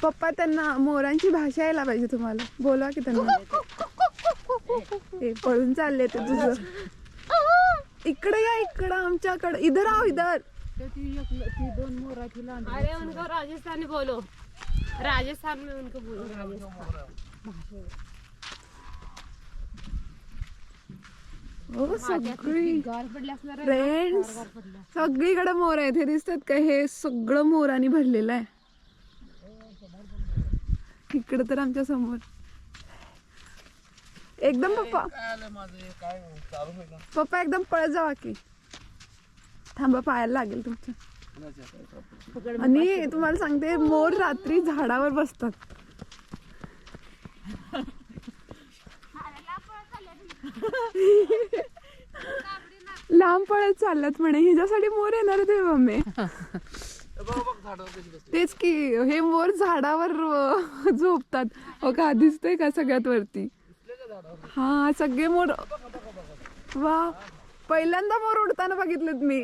पप्पा त्यांना मोरांची भाषा यायला पाहिजे, तुम्हाला बोलवा की त्यांना. हे पळून चालले ते तुझं. इकडे या, इकडं आमच्याकडे. इधर आओ इधर. ती 2 मोरा थी. अरे उनको राजस्थानी बोलो, राजस्थान में उनको बोलो राजस्थान. हो सगळी फ्रेंड्स, सगळीकडे मोर आहेत. हे दिसतात का? हे सगळं मोरांनी भरलेलं आहे. इकडे तर आमच्या समोर एकदम. पप्पा एकदम पळत जावा की. थांबा, पायाला लागेल तुमच्या. आणि तुम्हाला सांगते, मोर रात्री झाडावर बसतात. लांब पळत चाललात म्हणे. ह्याच्यासाठी मोर येणार ते मम्मी. तेच की, हे मोर झाडावर झोपतात. हो का, दिसतंय का सगळ्यात वरती? हा, सगळे मोर. वा, पहिल्यांदा मोर उडताना बघितलेत मी.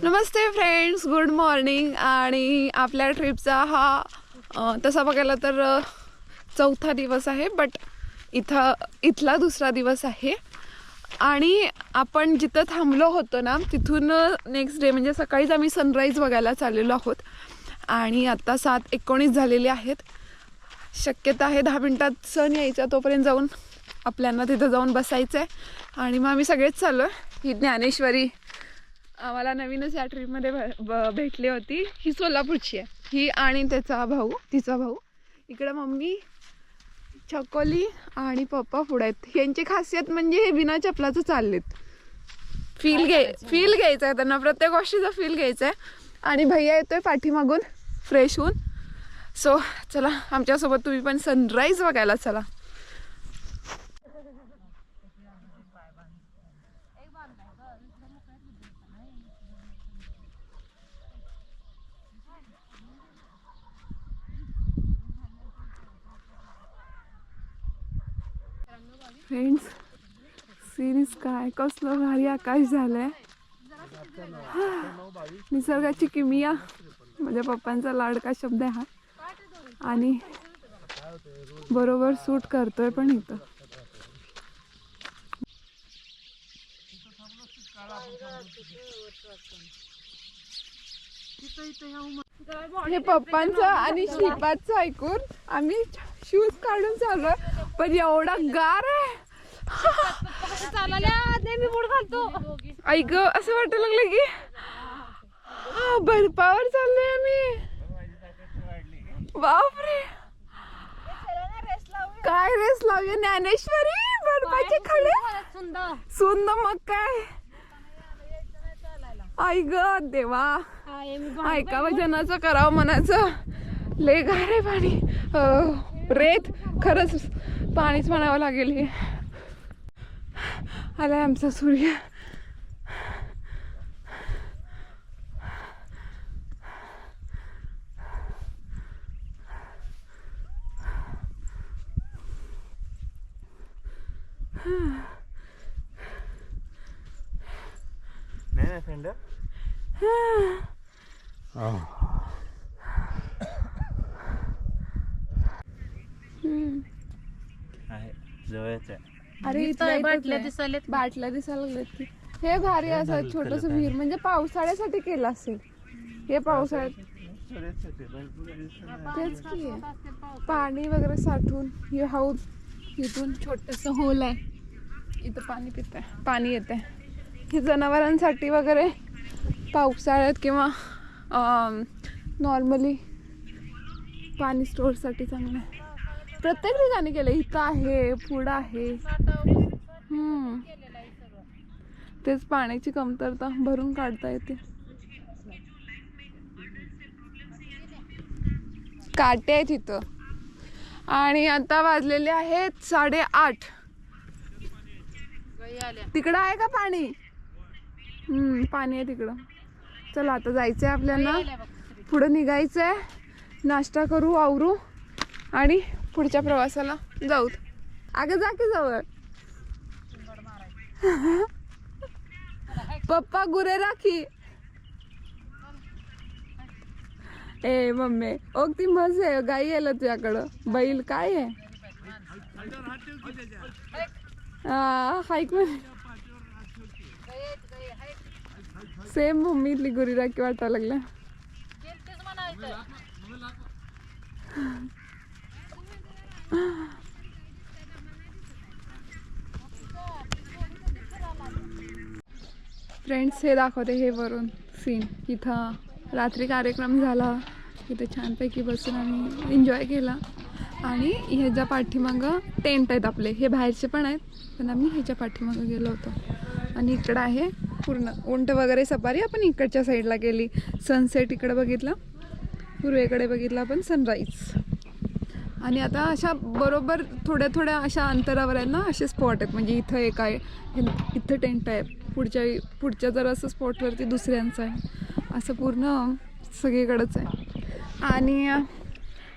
नमस्ते फ्रेंड्स, गुड मॉर्निंग. आणि आपल्या ट्रिपचा हा तसा बघायला तर 4था दिवस आहे, बट इथला 2रा दिवस आहे. आणि आपण जिथं थांबलो होतो ना, तिथून नेक्स्ट डे म्हणजे सकाळीच आम्ही सनराईज बघायला चाललेलो आहोत. आणि आता 7:19 झालेले आहेत. शक्यता आहे 10 मिनिटात सन यायचा, तोपर्यंत जाऊन आपल्याला तिथं जाऊन बसायचं आहे. आणि मग आम्ही सगळेच चाललो आहे. ही ज्ञानेश्वरी आम्हाला नवीनच या ट्रिपमध्ये भेटली होती. ही सोलापूरची आहे, ही आणि तिचा भाऊ. इकडं मम्मी, छकोली आणि पप्पा पुढे आहेत. यांची खासियत म्हणजे हे बिना चपलाचं चाललेत. फील घ्यायचं आहे त्यांना, प्रत्येक गोष्टीचा फील घ्यायचा आहे. आणि भैया येतोय पाठीमागून फ्रेश होऊन. सो चला, आमच्यासोबत तुम्ही पण सनराईज बघायला चला. फ्रेंड्स, सिरीज काय कसलं भारी आकाश झालंय. निसर्गाची किमिया माझ्या पप्पांचा लाडका शब्द आहे हा. आणि बरोबर सूट करतोय पण इथं. हे पप्पांचं आणि श्रीपादचं ऐकून आम्ही शूज काढून चाललोय, पण एवढा गार आहे. मी बुड घालतो. ऐक, असं वाटायला लागलं की बर्फावर चाललोय आम्ही. बापरे, काय रेस लावूया ज्ञानेश्वरी. बर्फाचे खडे सुंदर, मग काय. आई ग देवा, ऐका वजनाचं करावं मनाचं. लय गार आहे पाणी, रेत. खरंच पाणीच म्हणावं लागेल. हे आलाय आमचा सूर्य. नाही फ्रेंड. आहे जवळच आहे. अरे इथं बाटल्या दिसायला लागल्यात की. हे भारी असं छोटस विहीर, म्हणजे पावसाळ्यासाठी केलं असेल हे. पावसाळ्यात तेच की पाणी वगैरे साठवून. हे हौद, इथून छोटस होल आहे, इथं पाणी येते. हे जनावरांसाठी वगैरे पावसाळ्यात किंवा नॉर्मली पाणी स्टोअरसाठी चांगलं आहे. प्रत्येक ठिकाणी केलं. इथं आहे, पुढं आहे. तेच पाण्याची कमतरता भरून काढता येते. काटे आहेत इथं. आणि आता वाजलेले आहेत 8:30. तिकडं आहे का पाणी? पाणी आहे तिकडं. चला आता जायचंय आपल्याला, पुढे निघायचंय. नाश्ता करू, आवरू आणि पुढच्या प्रवासाला जाऊ. अगं जा की जवळ. पप्पा गुरे राखी. ए मम्मी ओ ती म्हस आहे गाई आलं तुझ्याकडं बैल काय आहे हा हाईक म्हणे सेम मम्मीतली गुरी राखी वाटायला लागल्या फ्रेंड्स हे दाखवते हे वरून सीन इथं रात्री कार्यक्रम झाला इथे छानपैकी बसून आम्ही एन्जॉय केला आणि ह्याच्या पाठीमागं टेंट आहेत आपले हे बाहेरचे पण आहेत पण आम्ही ह्याच्या पाठीमागं गेलो होतो आणि इकडं आहे पूर्ण उंट वगैरे सफारी आपण इकडच्या साईडला गेली सनसेट इकडं बघितलं पूर्वेकडे बघितलं आपण सनराईज आणि आता अशा बरोबर थोड्या थोड्या अशा अंतरावर आहे ना असे स्पॉट आहेत म्हणजे इथं एक आहे इथं टेंट आहे पुढच्या जर असं स्पॉटवरती दुसऱ्यांचं आहे असं पूर्ण सगळीकडंच आहे आणि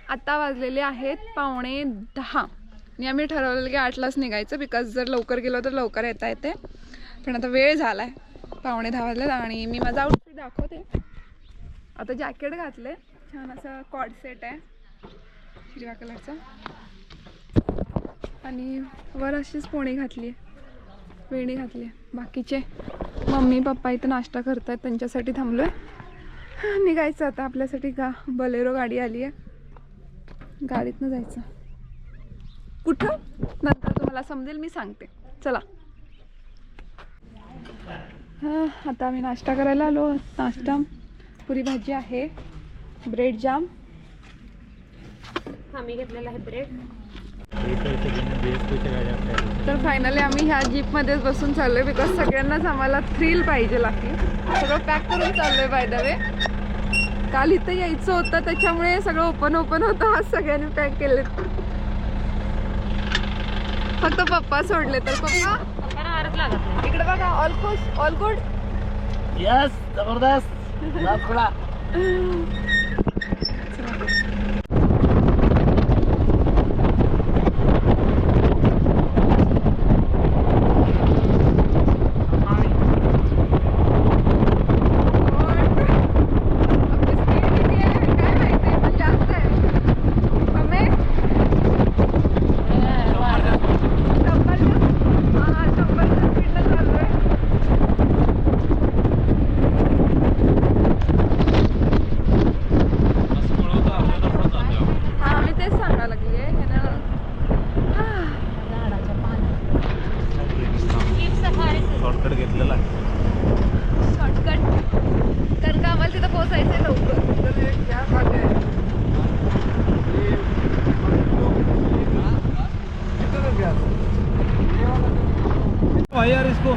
आत्ता वाजलेले आहेत 9:45 आणि आम्ही ठरवलेलं की 8लाच निघायचं बिकॉज जर लवकर गेलो तर लवकर येता येते पण आता वेळ झाला आहे 9:45 वाजले आणि मी माझा आउटफिट दाखवते आता जॅकेट घातले छान असं कॉर्ड सेट आहे हिरव्या कलरचा आणि वर अशीच पोणी घातली आहे वेणी घातली आहे बाकीचे मम्मी पप्पा इथं नाश्ता करत आहेत त्यांच्यासाठी थांबलो आहे निघायचं आता आपल्यासाठी का बलेरो गाडी आली आहे गाडीतनं जायचं कुठं नंतर तुम्हाला समजेल मी सांगते चला हां आता आम्ही नाश्ता करायला आलो नाश्ता पुरी भाजी आहे ब्रेड जाम आम्ही घेतलेला आहे ब्रेड तर फायनली आम्ही ह्या जीपमध्येच बसून चाललोय बिकॉज सगळ्यांनाच आम्हाला थ्रिल पाहिजे लागते सगळं पॅक करून चाललोय बाय द वे काल इथं यायचं होतं त्याच्यामुळे सगळं ओपन होतं आज सगळ्यांनी पॅक केले फक्त पप्पा सोडले तर पप्पा लागत नाही इकडे बघा ऑल खुश ऑल गुड यस जबरदस्त यार इसको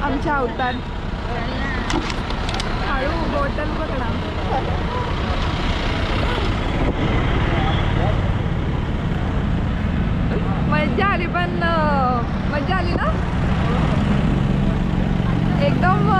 आमच्या अवतार हळू बॉटल पकडा मजा आली पण मजा आली ना एकदम